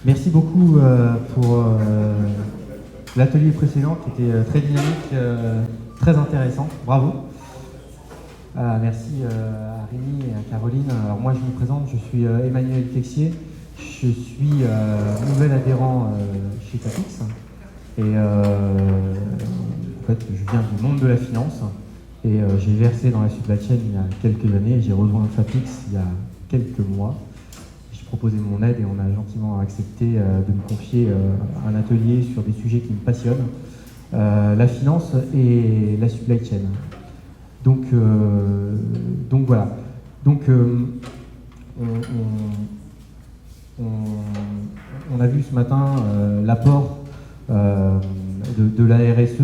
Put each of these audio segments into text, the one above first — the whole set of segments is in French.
Merci beaucoup pour l'atelier précédent qui était très dynamique, très intéressant. Bravo. Merci à Rémi et à Caroline. Alors moi je me présente, je suis Emmanuel Texier. Je suis nouvel adhérent chez Tapix. Et en fait, je viens du monde de la finance. Et j'ai versé dans la supply chain il y a quelques années. J'ai rejoint Tapix il y a quelques mois. J'ai proposé mon aide et on a gentiment accepté de me confier un atelier sur des sujets qui me passionnent, la finance et la supply chain. Donc voilà. Donc on a vu ce matin l'apport de la RSE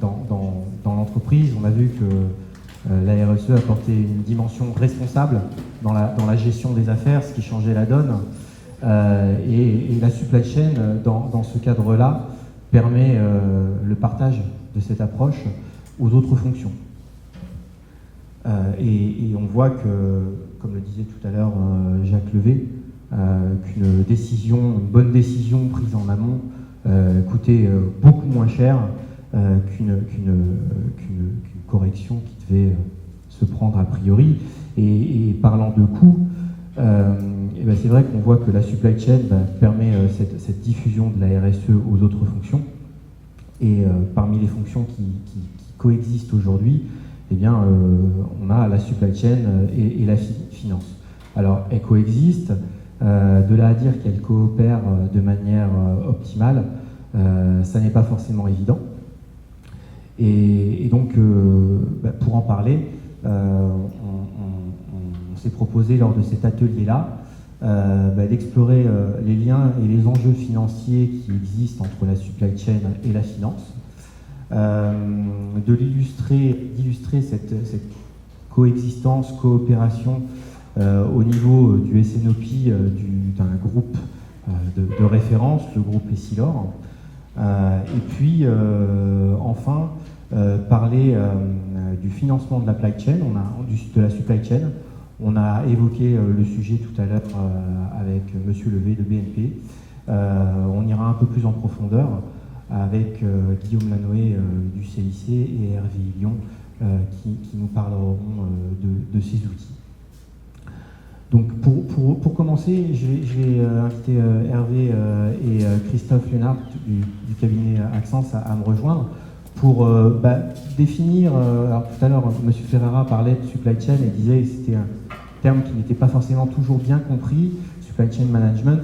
dans l'entreprise. On a vu que la RSE apportait une dimension responsable dans la gestion des affaires, ce qui changeait la donne. Et la supply chain, dans ce cadre-là, permet le partage de cette approche aux autres fonctions. Et on voit que, comme le disait tout à l'heure Jacques Levé, qu'une bonne décision prise en amont coûtait beaucoup moins cher qu'une correction qui devait se prendre a priori. Et parlant de coûts, c'est vrai qu'on voit que la supply chain permet cette diffusion de la RSE aux autres fonctions. Et parmi les fonctions qui coexistent aujourd'hui, eh bien, on a la supply chain et la finance. Alors, elles coexistent. De là à dire qu'elles coopèrent de manière optimale, ça n'est pas forcément évident. Et donc, pour en parler, on s'est proposé lors de cet atelier-là d'explorer les liens et les enjeux financiers qui existent entre la supply chain et la finance, d'illustrer cette coexistence, coopération au niveau du SNOP d'un groupe de référence, le groupe Essilor. Et puis, enfin, parler du financement de la supply chain, de la supply chain. On a évoqué le sujet tout à l'heure avec Monsieur Levé de BNP. On ira un peu plus en profondeur avec Guillaume Lanoé du CIC et Hervé Lyon qui nous parleront de ces outils. Donc pour commencer, je vais inviter Hervé et Christophe Lénard du cabinet Accence à me rejoindre pour définir. Alors tout à l'heure, M. Ferreira parlait de supply chain et disait que c'était un terme qui n'était pas forcément toujours bien compris, supply chain management.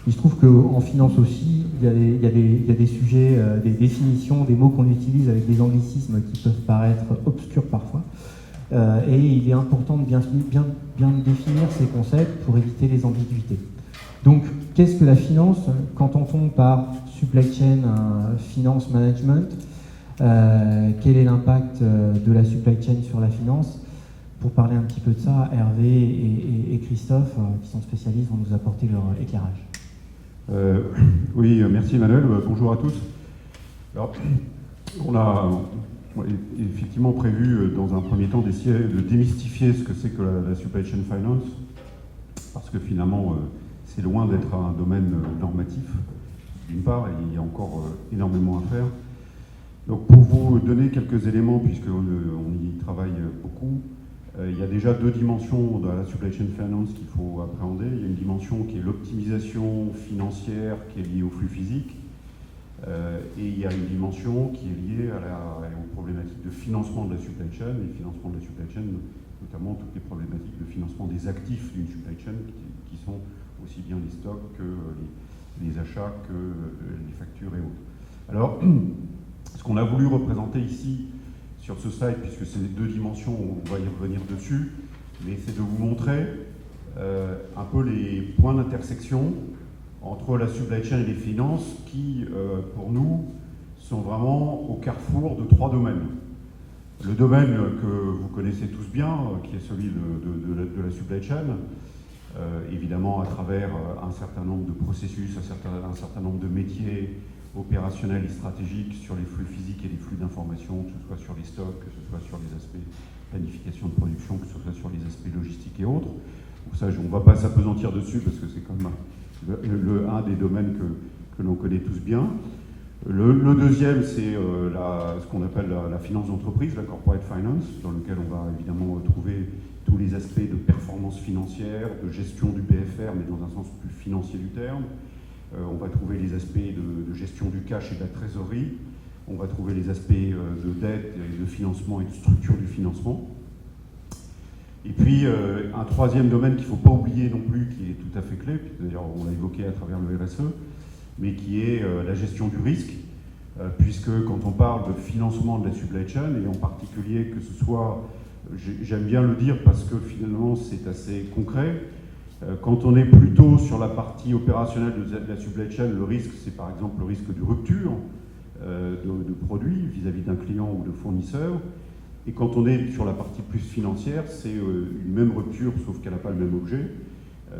Il se trouve qu'en finance aussi, il y a des sujets, des définitions, des mots qu'on utilise avec des anglicismes qui peuvent paraître obscurs parfois. Et il est important de bien définir ces concepts pour éviter les ambiguïtés. Donc, qu'est-ce que la finance? Qu'entend-on par supply chain finance management? Quel est l'impact de la supply chain sur la finance? Pour parler un petit peu de ça, Hervé et Christophe, qui sont spécialistes, vont nous apporter leur éclairage. Oui, merci Emmanuel, bonjour à tous. Alors, on a effectivement prévu dans un premier temps d'essayer de démystifier ce que c'est que la supply chain finance, parce que finalement c'est loin d'être un domaine normatif, d'une part, et il y a encore énormément à faire. Donc pour vous donner quelques éléments, puisqu'on y travaille beaucoup, il y a déjà deux dimensions dans la supply chain finance qu'il faut appréhender. Il y a une dimension qui est l'optimisation financière qui est liée au flux physique, et il y a une dimension qui est liée aux problématiques de financement de la supply chain, et le financement de la supply chain, notamment toutes les problématiques de financement des actifs d'une supply chain, qui sont aussi bien les stocks que les achats, que les factures et autres. Alors, ce qu'on a voulu représenter ici, sur ce slide, puisque c'est les deux dimensions, on va y revenir dessus, mais c'est de vous montrer un peu les points d'intersection entre la supply chain et les finances qui, pour nous, sont vraiment au carrefour de trois domaines. Le domaine que vous connaissez tous bien, qui est celui de la supply chain, évidemment à travers un certain nombre de processus, un certain nombre de métiers opérationnels et stratégiques sur les flux physiques et les flux d'information, que ce soit sur les stocks, que ce soit sur les aspects planification de production, que ce soit sur les aspects logistiques et autres, ou pour ça, on ne va pas s'apesantir dessus parce que c'est quand même un des domaines que l'on connaît tous bien. Le deuxième, c'est ce qu'on appelle la finance d'entreprise, la corporate finance, dans lequel on va évidemment trouver tous les aspects de performance financière, de gestion du BFR, mais dans un sens plus financier du terme. On va trouver les aspects de gestion du cash et de la trésorerie. On va trouver les aspects de dette et de financement et de structure du financement. Et puis, un troisième domaine qu'il ne faut pas oublier non plus, qui est tout à fait clé, d'ailleurs on l'a évoqué à travers le RSE, mais qui est la gestion du risque, puisque quand on parle de financement de la supply chain, et en particulier que ce soit, j'aime bien le dire parce que finalement c'est assez concret, quand on est plutôt sur la partie opérationnelle de la supply chain, le risque c'est par exemple le risque de rupture de produits vis-à-vis d'un client ou de fournisseur. Et quand on est sur la partie plus financière, c'est une même rupture, sauf qu'elle n'a pas le même objet.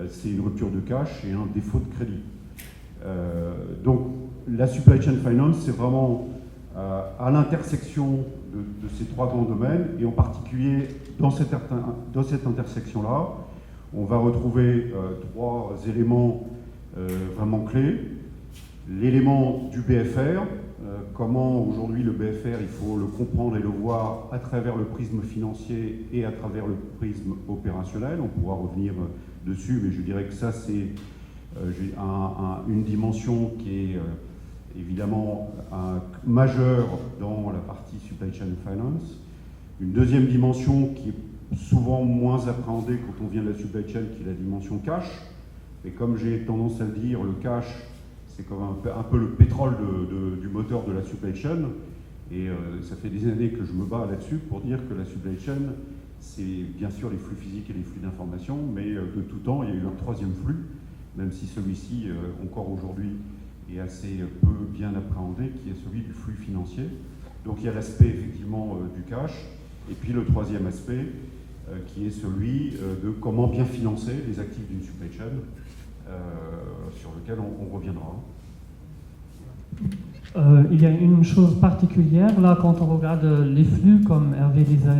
C'est une rupture de cash et un défaut de crédit. Donc la supply chain finance, c'est vraiment à l'intersection de ces trois grands domaines, et en particulier dans cette intersection-là, on va retrouver trois éléments vraiment clés. L'élément du BFR, comment aujourd'hui le BFR, il faut le comprendre et le voir à travers le prisme financier et à travers le prisme opérationnel. On pourra revenir dessus, mais je dirais que ça c'est une dimension qui est évidemment majeure dans la partie supply chain finance. Une deuxième dimension qui est souvent moins appréhendée quand on vient de la supply chain, qui est la dimension cash. Et comme j'ai tendance à le dire, le cash, c'est comme un peu le pétrole du moteur de la supply chain. Et ça fait des années que je me bats là-dessus pour dire que la supply chain, c'est bien sûr les flux physiques et les flux d'information, mais de tout temps, il y a eu un troisième flux, même si celui-ci, encore aujourd'hui, est assez peu bien appréhendé, qui est celui du flux financier. Donc il y a l'aspect effectivement du cash, et puis le troisième aspect, qui est celui de comment bien financer les actifs d'une supply chain, sur lequel on reviendra. Il y a une chose particulière, là, quand on regarde les flux, comme Hervé les a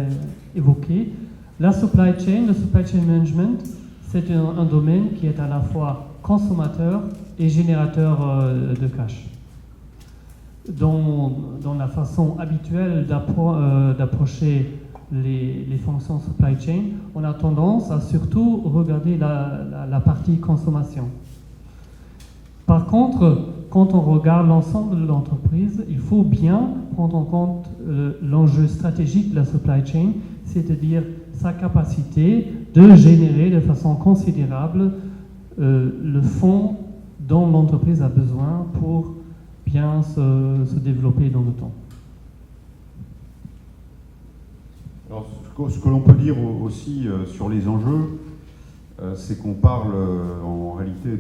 évoqués, la supply chain, le supply chain management, c'est un domaine qui est à la fois consommateur et générateur de cash. Dans la façon habituelle d'approcher les fonctions supply chain, on a tendance à surtout regarder la partie consommation. Par contre, quand on regarde l'ensemble de l'entreprise, il faut bien prendre en compte l'enjeu stratégique de la supply chain, c'est-à-dire sa capacité de générer de façon considérable le fonds dont l'entreprise a besoin pour bien se développer dans le temps. Alors, ce que l'on peut dire aussi sur les enjeux, c'est qu'on parle en réalité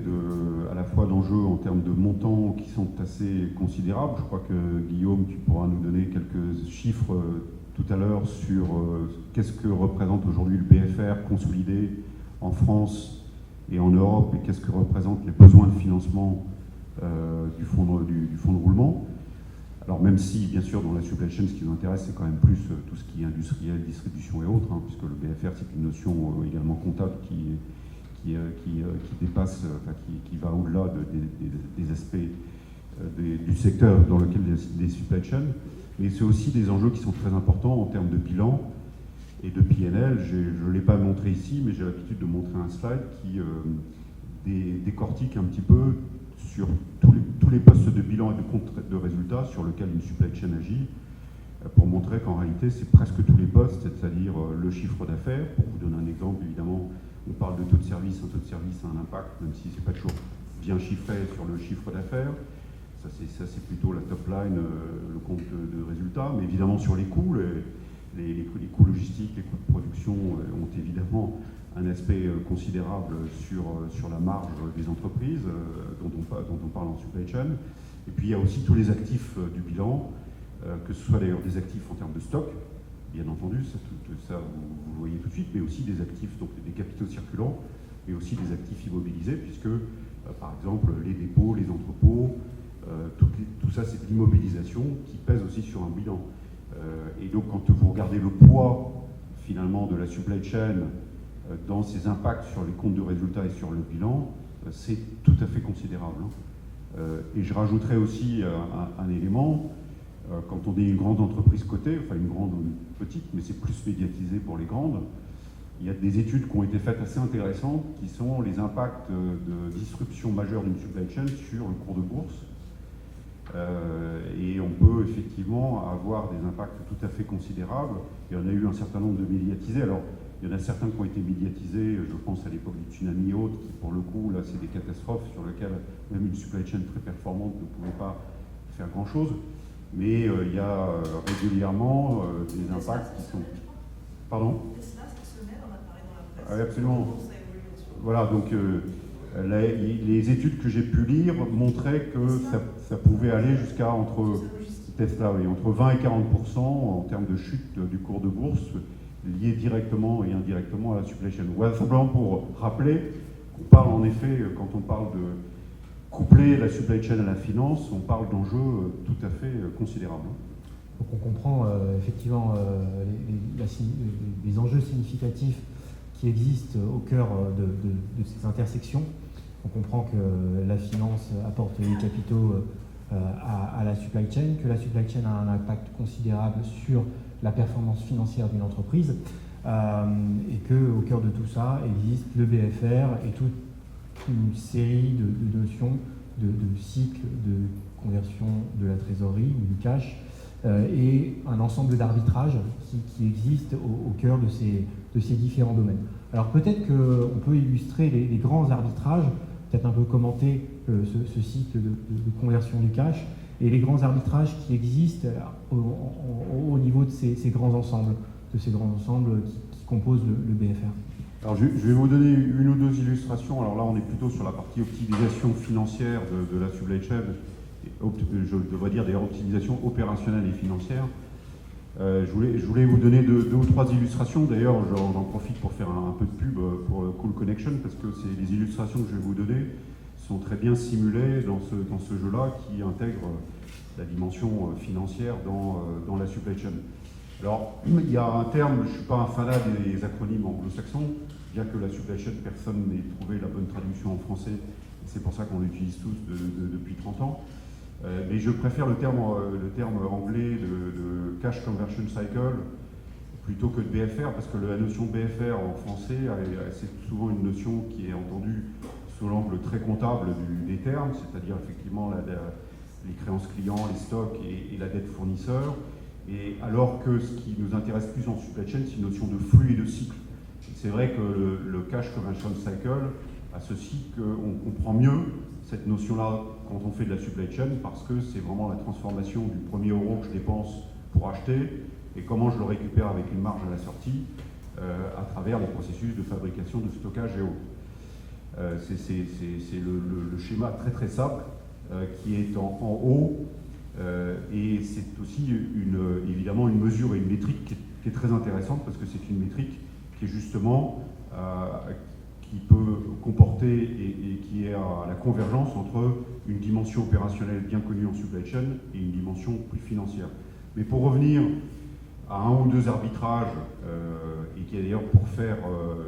à la fois d'enjeux en termes de montants qui sont assez considérables. Je crois que Guillaume, tu pourras nous donner quelques chiffres tout à l'heure sur qu'est-ce que représente aujourd'hui le BFR consolidé en France et en Europe, et qu'est-ce que représentent les besoins de financement du fonds de roulement. Alors même si, bien sûr, dans la supply chain, ce qui nous intéresse, c'est quand même plus tout ce qui est industriel, distribution et autres, puisque le BFR, c'est une notion également comptable qui dépasse, qui va au-delà des aspects du secteur dans lequel des supply chains. Mais c'est aussi des enjeux qui sont très importants en termes de bilan et de PNL. Je ne l'ai pas montré ici, mais j'ai l'habitude de montrer un slide qui décortique un petit peu sur tous les postes de bilan et de compte de résultats sur lesquels une supply chain agit, pour montrer qu'en réalité, c'est presque tous les postes, c'est-à-dire le chiffre d'affaires. Pour vous donner un exemple, évidemment, on parle de taux de service. Un taux de service a un impact, même si ce n'est pas toujours bien chiffré sur le chiffre d'affaires. Ça, c'est plutôt la top line, le compte de résultats. Mais évidemment, sur les coûts, les coûts logistiques, les coûts de production ont évidemment un aspect considérable sur la marge des entreprises dont on parle en supply chain. Et puis il y a aussi tous les actifs du bilan, que ce soit d'ailleurs des actifs en termes de stock, bien entendu, ça vous le voyez tout de suite, mais aussi des actifs, donc des capitaux circulants, mais aussi des actifs immobilisés, puisque par exemple les dépôts, les entrepôts, tout ça c'est de l'immobilisation qui pèse aussi sur un bilan. Et donc quand vous regardez le poids finalement de la supply chain dans ses impacts sur les comptes de résultats et sur le bilan, c'est tout à fait considérable. Et je rajouterais aussi un élément, quand on est une grande entreprise cotée, enfin une grande ou une petite, mais c'est plus médiatisé pour les grandes, il y a des études qui ont été faites assez intéressantes qui sont les impacts de disruption majeure d'une supply chain sur le cours de bourse. Et on peut effectivement avoir des impacts tout à fait considérables. Il y en a eu un certain nombre de médiatisés. Alors, il y en a certains qui ont été médiatisés, je pense à l'époque du tsunami et autres, qui pour le coup, là, c'est des catastrophes sur lesquelles même une supply chain très performante ne pouvait pas faire grand-chose. Mais il y a régulièrement des impacts qui sont... Pardon ? Absolument. Voilà, donc les études que j'ai pu lire montraient que ça pouvait aller jusqu'à entre 20 et 40% en termes de chute du cours de bourse liés directement et indirectement à la supply chain. Voilà, simplement pour rappeler qu'on parle en effet, quand on parle de coupler la supply chain à la finance, on parle d'enjeux tout à fait considérables. Donc on comprend effectivement les enjeux significatifs qui existent au cœur de ces intersections. On comprend que la finance apporte les capitaux à la supply chain, que la supply chain a un impact considérable sur la performance financière d'une entreprise, et qu'au cœur de tout ça existe le BFR et toute une série de notions de cycle de conversion de la trésorerie ou du cash, et un ensemble d'arbitrages qui existent au cœur de ces différents domaines. Alors peut-être qu'on peut illustrer les grands arbitrages, peut-être un peu commenter ce cycle de conversion du cash, et les grands arbitrages qui existent au niveau de ces grands ensembles, qui composent le BFR. Alors je vais vous donner une ou deux illustrations. Alors là, on est plutôt sur la partie optimisation financière de la supply chain. Je devrais dire d'ailleurs optimisation opérationnelle et financière. Je voulais vous donner deux ou trois illustrations. D'ailleurs, j'en profite pour faire un peu de pub pour Cool Connection, parce que les illustrations que je vais vous donner sont très bien simulées dans ce jeu-là qui intègre la dimension financière dans la supply chain. Alors, il y a un terme, je ne suis pas un fanat des acronymes anglo-saxons, bien que la supply chain, personne n'ait trouvé la bonne traduction en français, et c'est pour ça qu'on l'utilise tous depuis 30 ans. Mais je préfère le terme anglais de Cash Conversion Cycle plutôt que de BFR, parce que la notion de BFR en français, c'est souvent une notion qui est entendue sous l'angle très comptable des termes, c'est-à-dire effectivement les créances clients, les stocks et la dette fournisseur. Et alors que ce qui nous intéresse plus en supply chain, c'est une notion de flux et de cycle. C'est vrai que le Cash Conversion Cycle associe qu'on comprend mieux cette notion-là quand on fait de la supply chain, parce que c'est vraiment la transformation du premier euro que je dépense pour acheter et comment je le récupère avec une marge à la sortie à travers les processus de fabrication, de stockage et autres. C'est le schéma très très simple qui est en haut, et c'est aussi évidemment une mesure et une métrique qui est très intéressante, parce que c'est une métrique qui est justement qui peut comporter et qui est à la convergence entre une dimension opérationnelle bien connue en supply chain et une dimension plus financière. Mais pour revenir à un ou deux arbitrages, et qui est d'ailleurs pour faire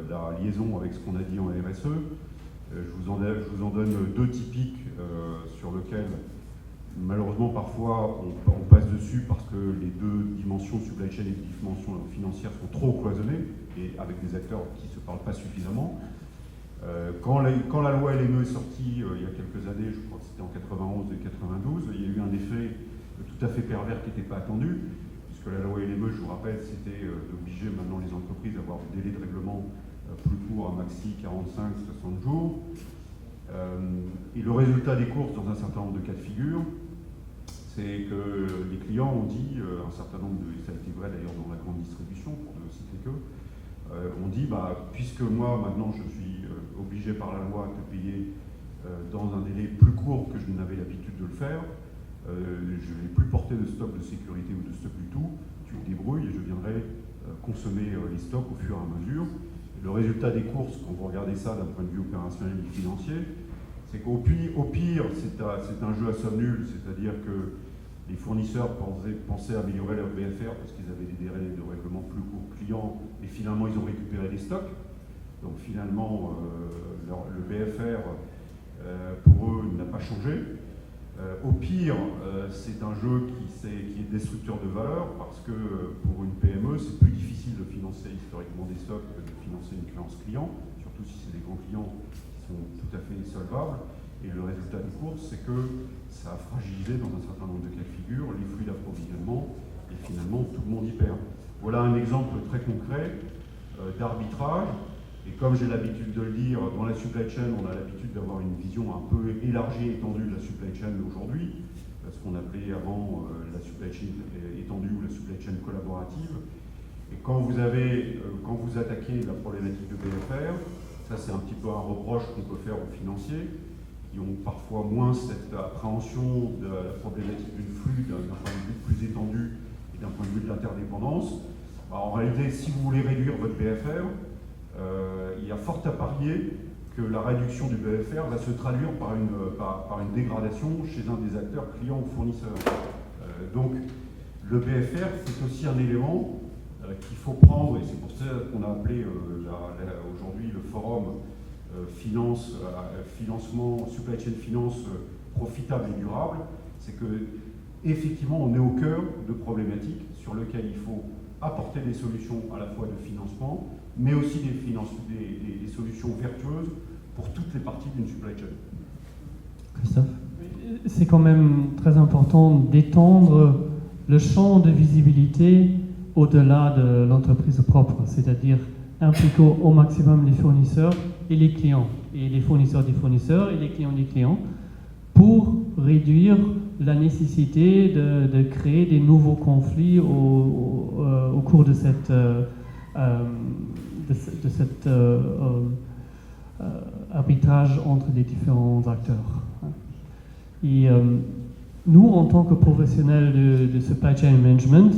la liaison avec ce qu'on a dit en RSE, je vous en donne deux typiques sur lesquels malheureusement parfois on passe dessus parce que les deux dimensions supply chain et dimension financière sont trop cloisonnées et avec des acteurs qui ne se parlent pas suffisamment. Quand la loi LME est sortie il y a quelques années, je crois que c'était en 91 et 92, il y a eu un effet tout à fait pervers qui n'était pas attendu, puisque la loi LME, je vous rappelle, c'était d'obliger maintenant les entreprises à avoir des délais de règlement plus courts, à maxi 45-60 jours. Et le résultat des courses dans un certain nombre de cas de figure, c'est que les clients ont dit, un certain nombre et ça a été vrai d'ailleurs dans la grande distribution, pour ne citer que, on dit, puisque moi maintenant je suis obligé par la loi de payer dans un délai plus court que je n'avais l'habitude de le faire, je ne vais plus porter de stock de sécurité ou de stock du tout, tu te débrouilles et je viendrai consommer les stocks au fur et à mesure. Et le résultat des courses, quand vous regardez ça d'un point de vue opérationnel et financier, c'est qu'au pire, c'est un jeu à somme nulle, c'est-à-dire que les fournisseurs pensaient améliorer leur BFR parce qu'ils avaient des délais de règlement plus courts clients, et finalement ils ont récupéré des stocks. Donc finalement, le BFR, pour eux, n'a pas changé. Au pire, c'est un jeu qui est destructeur de valeur, parce que pour une PME, c'est plus difficile de financer historiquement des stocks que de financer une créance client, surtout si c'est des grands clients qui sont tout à fait solvables. Et le résultat des courses, c'est que ça a fragilisé dans un certain nombre de cas de figure les flux d'approvisionnement, et finalement tout le monde y perd. Voilà un exemple très concret d'arbitrage. Et comme j'ai l'habitude de le dire, dans la supply chain, on a l'habitude d'avoir une vision un peu élargie et étendue de la supply chain aujourd'hui, ce qu'on appelait avant la supply chain étendue ou la supply chain collaborative. Et quand vous attaquez la problématique de BFR, ça c'est un petit peu un reproche qu'on peut faire aux financiers, qui ont parfois moins cette appréhension de la problématique du flux d'un point de vue plus étendu et d'un point de vue de l'interdépendance. En réalité, si vous voulez réduire votre BFR, il y a fort à parier que la réduction du BFR va se traduire par une dégradation chez un des acteurs clients ou fournisseurs. Donc le BFR, c'est aussi un élément qu'il faut prendre, et c'est pour ça qu'on a appelé aujourd'hui le forum financement, supply chain finance profitable et durable. C'est que effectivement on est au cœur de problématiques sur lesquelles il faut apporter des solutions à la fois de financement, mais aussi des solutions vertueuses pour toutes les parties d'une supply chain. Christophe ? C'est quand même très important d'étendre le champ de visibilité au-delà de l'entreprise propre, c'est-à-dire impliquer au maximum les fournisseurs et les clients, et les fournisseurs des fournisseurs et les clients des clients, pour réduire la nécessité de créer des nouveaux conflits au cours de cet arbitrage entre les différents acteurs. Et nous, en tant que professionnels de supply chain management,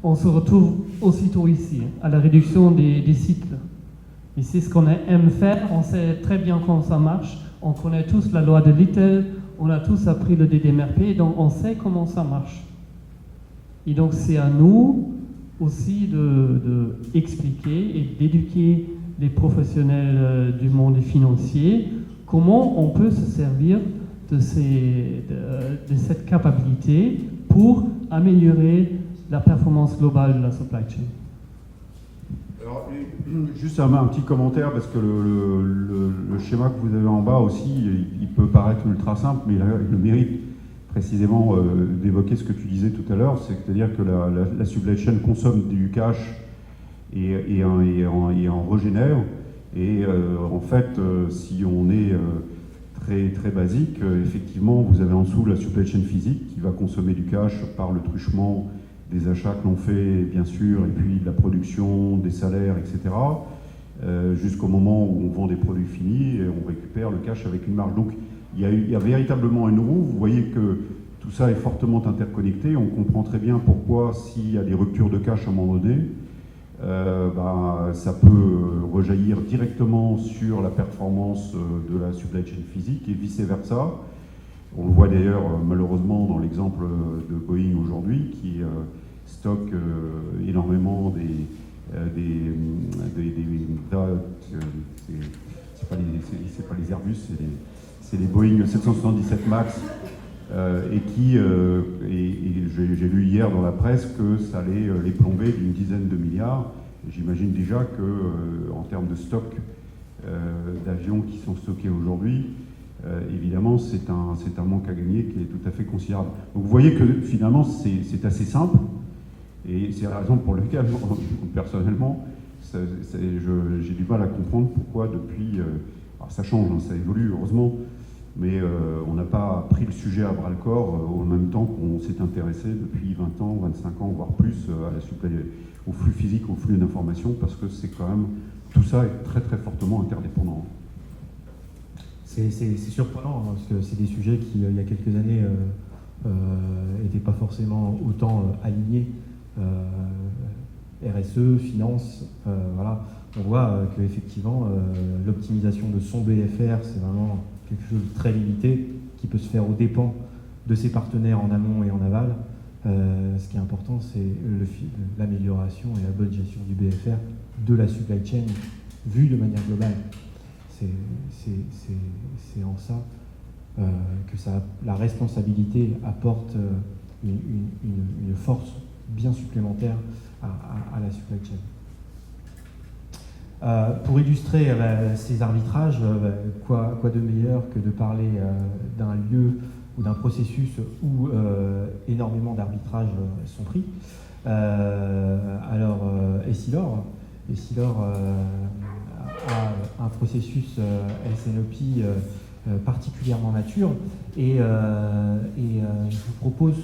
on se retrouve aussitôt ici, à la réduction des cycles. Et c'est ce qu'on aime faire, on sait très bien comment ça marche, on connaît tous la loi de Little, on a tous appris le DDMRP, donc on sait comment ça marche. Et donc c'est à nous aussi de expliquer et d'éduquer les professionnels du monde financier comment on peut se servir de cette capacité pour améliorer la performance globale de la supply chain. Alors, juste un petit commentaire, parce que le schéma que vous avez en bas aussi, il peut paraître ultra simple, mais il a le mérite précisément d'évoquer ce que tu disais tout à l'heure, c'est-à-dire que la supply chain consomme du cash et en régénère. Et en fait, si on est très, très basique, effectivement, vous avez en dessous la supply chain physique qui va consommer du cash par le truchement des achats que l'on fait, bien sûr, et puis de la production, des salaires, etc., jusqu'au moment où on vend des produits finis et on récupère le cash avec une marge. Donc, il y a véritablement une roue. Vous voyez que tout ça est fortement interconnecté. On comprend très bien pourquoi, s'il y a des ruptures de cash à un moment donné, ça peut rejaillir directement sur la performance de la supply chain physique et vice-versa. On le voit d'ailleurs malheureusement dans l'exemple de Boeing aujourd'hui qui stocke énormément c'est pas les Airbus, c'est les Boeing 777 MAX et j'ai lu hier dans la presse que ça allait les plomber d'une dizaine de milliards. J'imagine déjà que en termes de stock d'avions qui sont stockés aujourd'hui, évidemment c'est un manque à gagner qui est tout à fait considérable. Donc vous voyez que finalement c'est assez simple, et c'est la raison pour laquelle personnellement j'ai du mal à comprendre pourquoi depuis, alors ça change, hein, ça évolue heureusement, mais on n'a pas pris le sujet à bras-le-corps en même temps qu'on s'est intéressé depuis 20 ans, 25 ans, voire plus au flux physique, au flux d'informations, parce que c'est quand même, tout ça est très très fortement interdépendant. C'est surprenant, hein, parce que c'est des sujets qui, il y a quelques années, n'étaient pas forcément autant alignés. RSE, finance, voilà. On voit qu'effectivement, l'optimisation de son BFR, c'est vraiment quelque chose de très limité, qui peut se faire aux dépens de ses partenaires en amont et en aval. Ce qui est important, c'est l'amélioration et la bonne gestion du BFR de la supply chain vue de manière globale. C'est en ça que la responsabilité apporte une force bien supplémentaire à la supply chain. Pour illustrer ces arbitrages, quoi de meilleur que de parler d'un lieu ou d'un processus où énormément d'arbitrages sont pris. Essilor a un processus S&OP particulièrement mature et je vous propose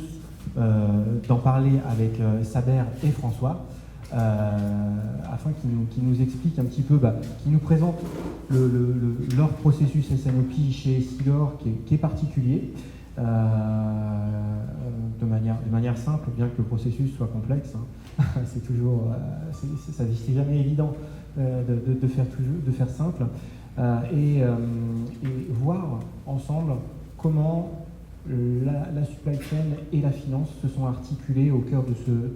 d'en parler avec Saber et François afin qu'ils nous expliquent un petit peu, qu'ils nous présentent leur processus S&OP chez Essilor qui est particulier de manière simple, bien que le processus soit complexe. C'est toujours, c'est jamais évident de faire simple et voir ensemble comment la supply chain et la finance se sont articulées au cœur de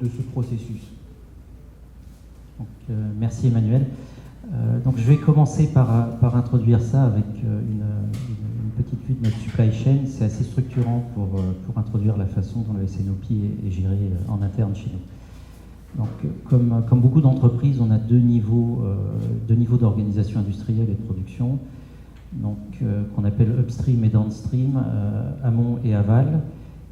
ce processus. Donc, merci Emmanuel. Donc je vais commencer par introduire ça avec une petite vue de notre supply chain. C'est assez structurant pour introduire la façon dont le S&OP est géré en interne chez nous. Donc, comme beaucoup d'entreprises, on a deux niveaux d'organisation industrielle et de production, donc qu'on appelle upstream et downstream, amont et aval,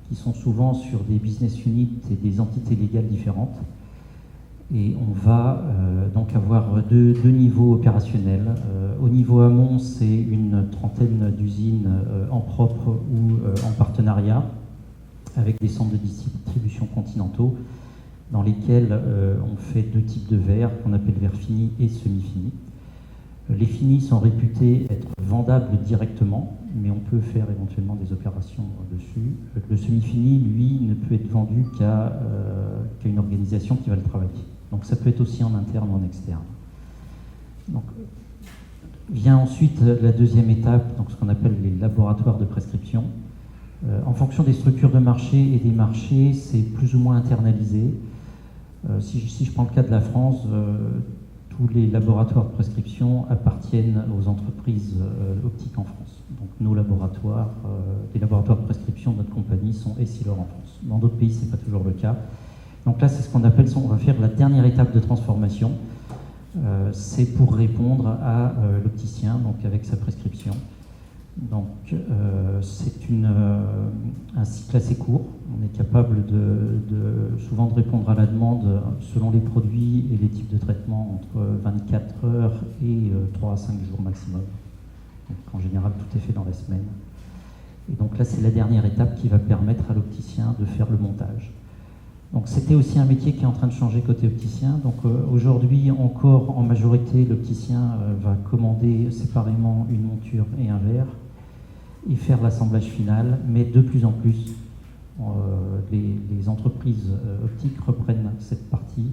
qui sont souvent sur des business units et des entités légales différentes. Et on va donc avoir deux niveaux opérationnels. Au niveau amont, c'est une trentaine d'usines en propre ou en partenariat, avec des centres de distribution continentaux, dans lesquels on fait deux types de verres, qu'on appelle verres finis et semi-finis. Les finis sont réputés être vendables directement, mais on peut faire éventuellement des opérations dessus. Le semi-fini, lui, ne peut être vendu qu'à une organisation qui va le travailler. Donc ça peut être aussi en interne ou en externe. Donc, vient ensuite la deuxième étape, donc ce qu'on appelle les laboratoires de prescription. En fonction des structures de marché et des marchés, c'est plus ou moins internalisé. Si je prends le cas de la France, tous les laboratoires de prescription appartiennent aux entreprises optiques en France. Donc nos laboratoires, les laboratoires de prescription de notre compagnie sont Essilor en France. Dans d'autres pays, ce n'est pas toujours le cas. Donc là, c'est ce qu'on appelle, on va faire la dernière étape de transformation. C'est pour répondre à l'opticien, donc avec sa prescription. Donc c'est un cycle assez court. On est capable souvent de répondre à la demande selon les produits et les types de traitement entre 24 heures et 3 à 5 jours maximum. Donc en général, tout est fait dans la semaine. Et donc là, c'est la dernière étape qui va permettre à l'opticien de faire le montage. Donc c'était aussi un métier qui est en train de changer côté opticien. Donc aujourd'hui encore en majorité l'opticien va commander séparément une monture et un verre et faire l'assemblage final, mais de plus en plus les entreprises optiques reprennent cette partie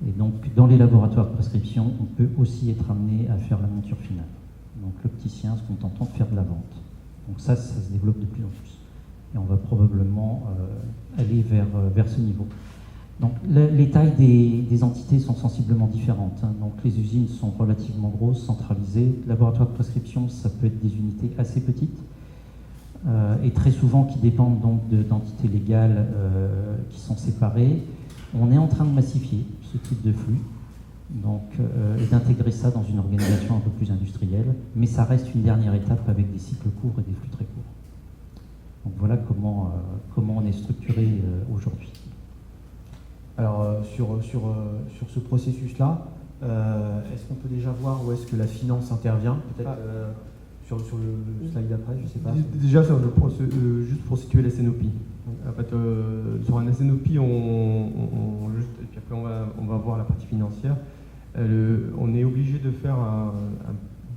et donc dans les laboratoires de prescription on peut aussi être amené à faire la monture finale. Donc l'opticien se contentant de faire de la vente. Donc ça se développe de plus en plus. Et on va probablement aller vers ce niveau. Donc les tailles des entités sont sensiblement différentes. Donc les usines sont relativement grosses, centralisées. Le laboratoire de prescription, ça peut être des unités assez petites et très souvent qui dépendent donc d'entités légales qui sont séparées. On est en train de massifier ce type de flux donc, et d'intégrer ça dans une organisation un peu plus industrielle. Mais ça reste une dernière étape avec des cycles courts et des flux très courts. Donc voilà comment on est structuré aujourd'hui. Alors sur ce processus-là, est-ce qu'on peut déjà voir où est-ce que la finance intervient? Peut-être sur le slide d'après, je ne sais pas. Déjà, juste pour situer la S&OP. En fait, sur un S&OP, et puis après on va voir la partie financière. On est obligé de faire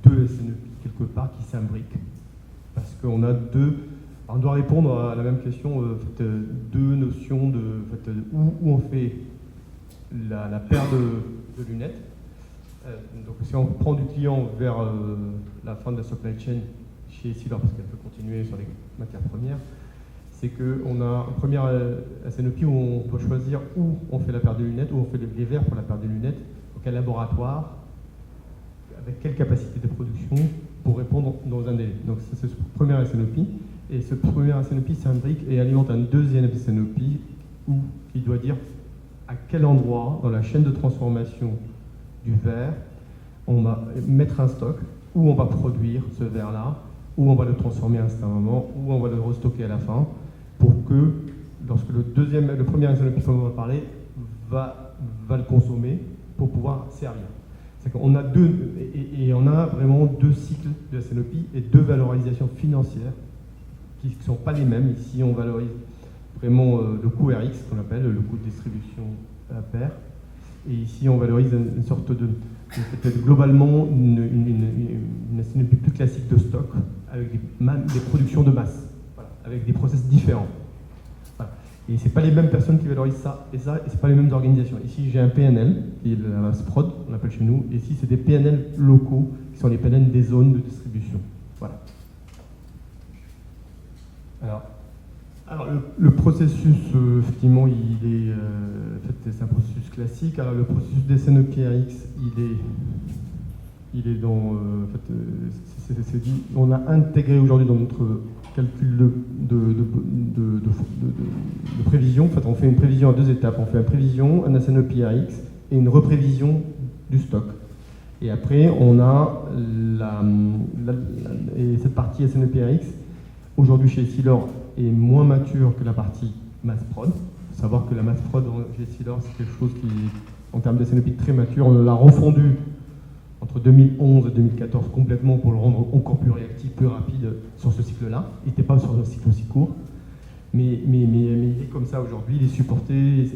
deux S&OP quelque part qui s'imbriquent. Parce qu'on a on doit répondre à la même question, deux notions où on fait la paire de lunettes. Donc si on prend du client vers la fin de la supply chain chez Essilor, parce qu'elle peut continuer sur les matières premières, c'est qu'on a un premier S&OP où on peut choisir où on fait la paire de lunettes, où on fait les verres pour la paire de lunettes, dans quel laboratoire, avec quelle capacité de production pour répondre dans un délai. Donc ça, c'est ce premier SNOP. Et ce premier SNOP s'imbrique et alimente un deuxième SNOP qui doit dire à quel endroit dans la chaîne de transformation du verre on va mettre un stock, où on va produire ce verre-là, où on va le transformer instantanément, où on va le restocker à la fin, pour que lorsque le premier SNOP dont on va parler va le consommer pour pouvoir servir. C'est qu'on a on a vraiment deux cycles de SNOP et deux valorisations financières qui ne sont pas les mêmes. Ici, on valorise vraiment le coût RX, qu'on appelle le coût de distribution à paire. Et ici, on valorise une sorte de peut-être globalement une SNOP plus classique de stock, avec des productions de masse, voilà, avec des process différents. Voilà. Et ce n'est pas les mêmes personnes qui valorisent ça, et ce n'est pas les mêmes organisations. Ici, j'ai un PNL, qui est la masse prod, on appelle chez nous, et ici, c'est des PNL locaux, qui sont les PNL des zones de distribution. Voilà. Alors le processus, effectivement, c'est un processus classique. Alors le processus des SNOP RX, il est dans, c'est dit, on a intégré aujourd'hui dans notre calcul de prévision. En fait, on fait une prévision à deux étapes. On fait une prévision, un SNOP RX et une reprévision du stock. Et après, on a cette partie SNOP RX. Aujourd'hui, chez Essilor, est moins mature que la partie mass prod. Il faut savoir que la mass prod chez Essilor, c'est quelque chose qui, en termes de SNOP, très mature. On l'a refondu entre 2011 et 2014 complètement pour le rendre encore plus réactif, plus rapide sur ce cycle-là. Il n'était pas sur un cycle aussi court. Mais il est comme ça aujourd'hui, il est supporté.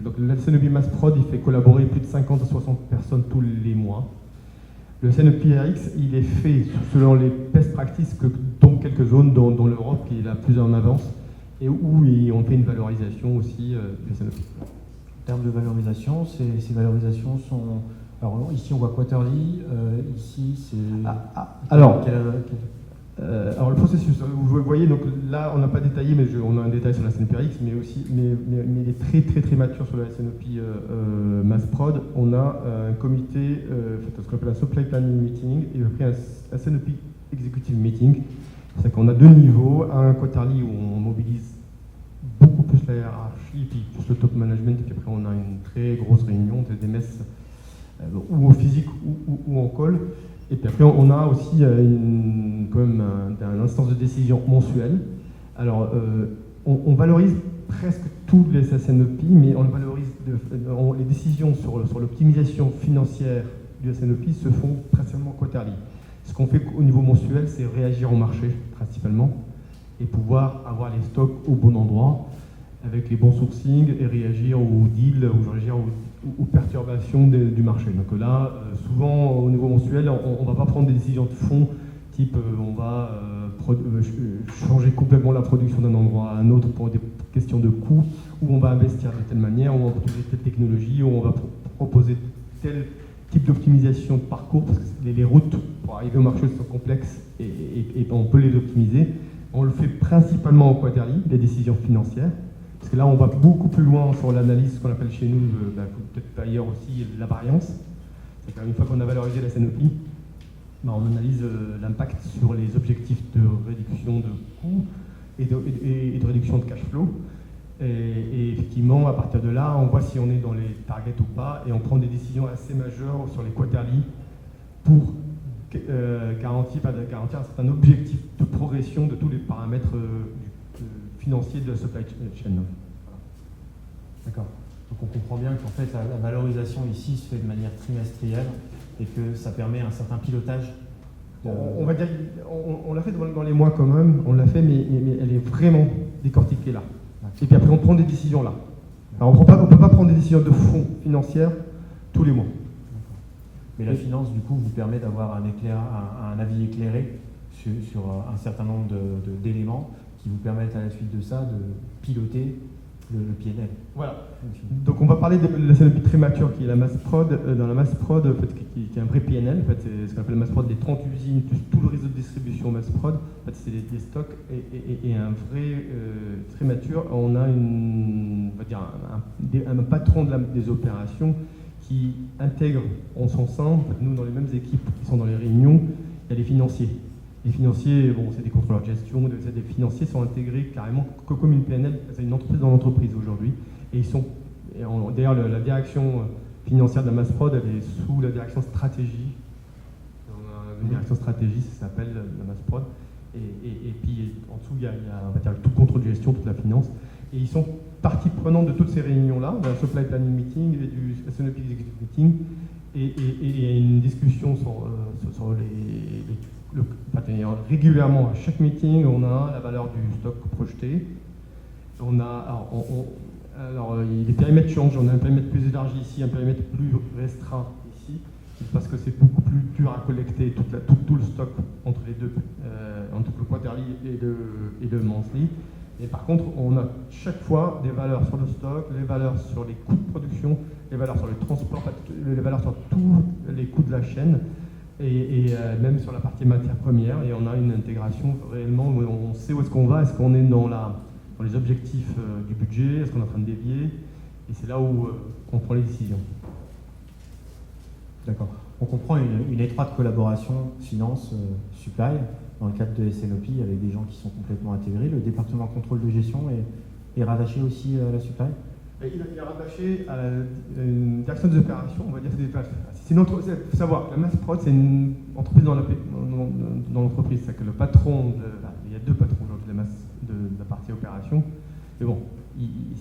Donc le SNOP mass prod, il fait collaborer plus de 50 à 60 personnes tous les mois. Le SNOP RX, il est fait selon les best practices dans quelques zones, dans l'Europe qui est la plus en avance, et où on fait une valorisation aussi du SNOP. En termes de valorisation, ces valorisations sont... Alors ici on voit quarterly, ici c'est... Alors le processus, vous voyez, donc là on n'a pas détaillé, mais on a un détail sur la SNOP RX, mais il est très très très mature sur la SNOP mass prod. On a un comité, ce qu'on appelle un supply planning meeting, et après un SNOP executive meeting. C'est qu'on a deux niveaux, un quarterly où on mobilise beaucoup plus la hiérarchie, puis plus le top management, et puis après on a une très grosse réunion, des messes ou en physique ou en call. Et puis après, on a aussi quand même une instance de décision mensuelle. Alors, on valorise presque tous les SNOP, mais on valorise les décisions sur l'optimisation financière du SNOP se font principalement quarterly. Ce qu'on fait au niveau mensuel, c'est réagir au marché, principalement, et pouvoir avoir les stocks au bon endroit, avec les bons sourcings, et réagir aux deals, ou réagir aux perturbations du marché. Donc là, souvent, au niveau mensuel, on ne va pas prendre des décisions de fond, type on va changer complètement la production d'un endroit à un autre pour des questions de coût, ou on va investir de telle manière, ou on va proposer telle technologie, ou on va proposer tel type d'optimisation de parcours, parce que les routes pour arriver au marché sont complexes et on peut les optimiser. On le fait principalement au quarterly, les décisions financières. Parce que là, on va beaucoup plus loin sur l'analyse, ce qu'on appelle chez nous, peut-être ailleurs aussi, la variance. C'est-à-dire une fois qu'on a valorisé la SNOP, on analyse l'impact sur les objectifs de réduction de coûts et de réduction de cash flow. Et effectivement, à partir de là, on voit si on est dans les targets ou pas, et on prend des décisions assez majeures sur les quarterly pour garantir un certain objectif de progression de tous les paramètres financiers de la supply chain. Voilà. D'accord. Donc on comprend bien qu'en fait la valorisation ici se fait de manière trimestrielle et que ça permet un certain pilotage. On va dire, on l'a fait dans les mois quand même, on l'a fait, mais elle est vraiment décortiquée là. Et puis après on prend des décisions là. Alors on ne peut pas prendre des décisions de fonds financières tous les mois. Mais la finance du coup vous permet d'avoir un avis éclairé sur un certain nombre d'éléments qui vous permettent à la suite de ça de piloter le PNL. Voilà. Donc on va parler de la SNOP très mature qui est la mass prod. Dans la mass prod, en fait, qui est un vrai PNL, en fait, c'est ce qu'on appelle la mass prod des 30 usines, tout le réseau de distribution mass prod. En fait, c'est des stocks et un vrai très mature. On a un patron des opérations qui intègre en son sein, en fait, nous dans les mêmes équipes qui sont dans les réunions, il y a les financiers. Les financiers, bon, c'est des contrôleurs de gestion, des financiers sont intégrés carrément comme une PNL, c'est une entreprise dans l'entreprise aujourd'hui. Et ils sont, d'ailleurs la direction financière de la Massprod, elle est sous la direction stratégie. On a une direction stratégie, ça s'appelle la Massprod. Et puis en dessous, il y a on va dire, tout le contrôle de gestion, toute la finance. Et ils sont partie prenante de toutes ces réunions-là, de la Supply Planning Meeting et du SNOP Executive Meeting. Et il y a une discussion sur régulièrement à chaque meeting, on a la valeur du stock projeté. On a, alors les périmètres changent, on a un périmètre plus élargi ici, un périmètre plus restreint ici, parce que c'est beaucoup plus dur à collecter tout le stock entre les deux, entre le quarterly et le monthly. Et par contre, on a chaque fois des valeurs sur le stock, les valeurs sur les coûts de production, les valeurs sur le transport, les valeurs sur tous les coûts de la chaîne, et même sur la partie matière première. Et on a une intégration réellement, où on sait où est-ce qu'on va, est-ce qu'on est dans les objectifs du budget, est-ce qu'on est en train de dévier, et c'est là où on prend les décisions. D'accord. On comprend une étroite collaboration finance-supply dans le cadre de SNOP avec des gens qui sont complètement intégrés. Le département contrôle de gestion est rattaché aussi à la supply. Il est rattaché à une direction des opérations, on va dire. Il faut savoir que la Massprod, c'est une entreprise dans l'entreprise. C'est que le patron, il y a deux patrons aujourd'hui de la partie opération. Mais bon,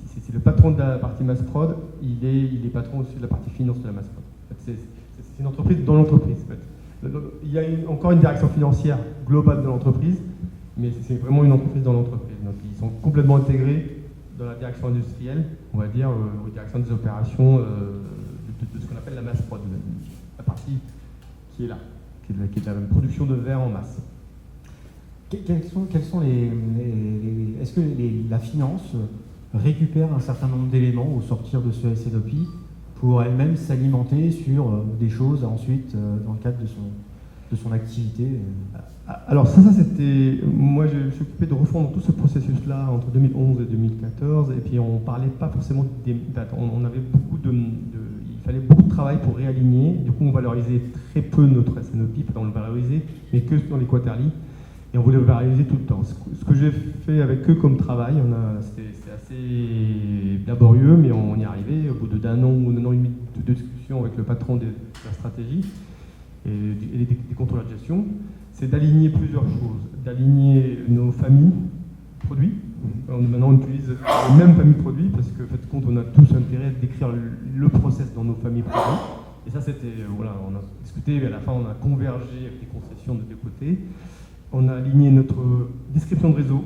c'est le patron de la partie Massprod, il est patron aussi de la partie finance de la Massprod. En fait, c'est une entreprise dans l'entreprise. En fait. Il y a encore une direction financière globale de l'entreprise, mais c'est vraiment une entreprise dans l'entreprise. Donc ils sont complètement intégrés dans la direction industrielle, on va dire, aux directions des opérations de ce qu'on appelle la Massprod, la partie qui est là, qui est la production de verre en masse. Quels sont est-ce que la finance récupère un certain nombre d'éléments au sortir de ce SNOP pour elle-même s'alimenter sur des choses ensuite dans le cadre de son activité? Alors ça c'était... Moi je me suis occupé de refondre tout ce processus-là entre 2011 et 2014, et puis on parlait pas forcément des dates. On avait il fallait beaucoup de travail pour réaligner. Du coup on valorisait très peu notre SNOP, on le valorisait, mais que dans les quarterly. Et on voulait le valoriser tout le temps. Ce que j'ai fait avec eux comme travail, c'était assez laborieux, mais on y est arrivé au bout d'un an ou d'un an et demi de discussion avec le patron de la stratégie et des contrôleurs de gestion, c'est d'aligner plusieurs choses. D'aligner nos familles produits. Maintenant, on utilise les mêmes familles produits parce que, en fait, compte, on a tous intérêt à décrire le process dans nos familles produits. Et ça, c'était, voilà, on a discuté, et à la fin, on a convergé avec les concessions de deux côtés. On a aligné notre description de réseau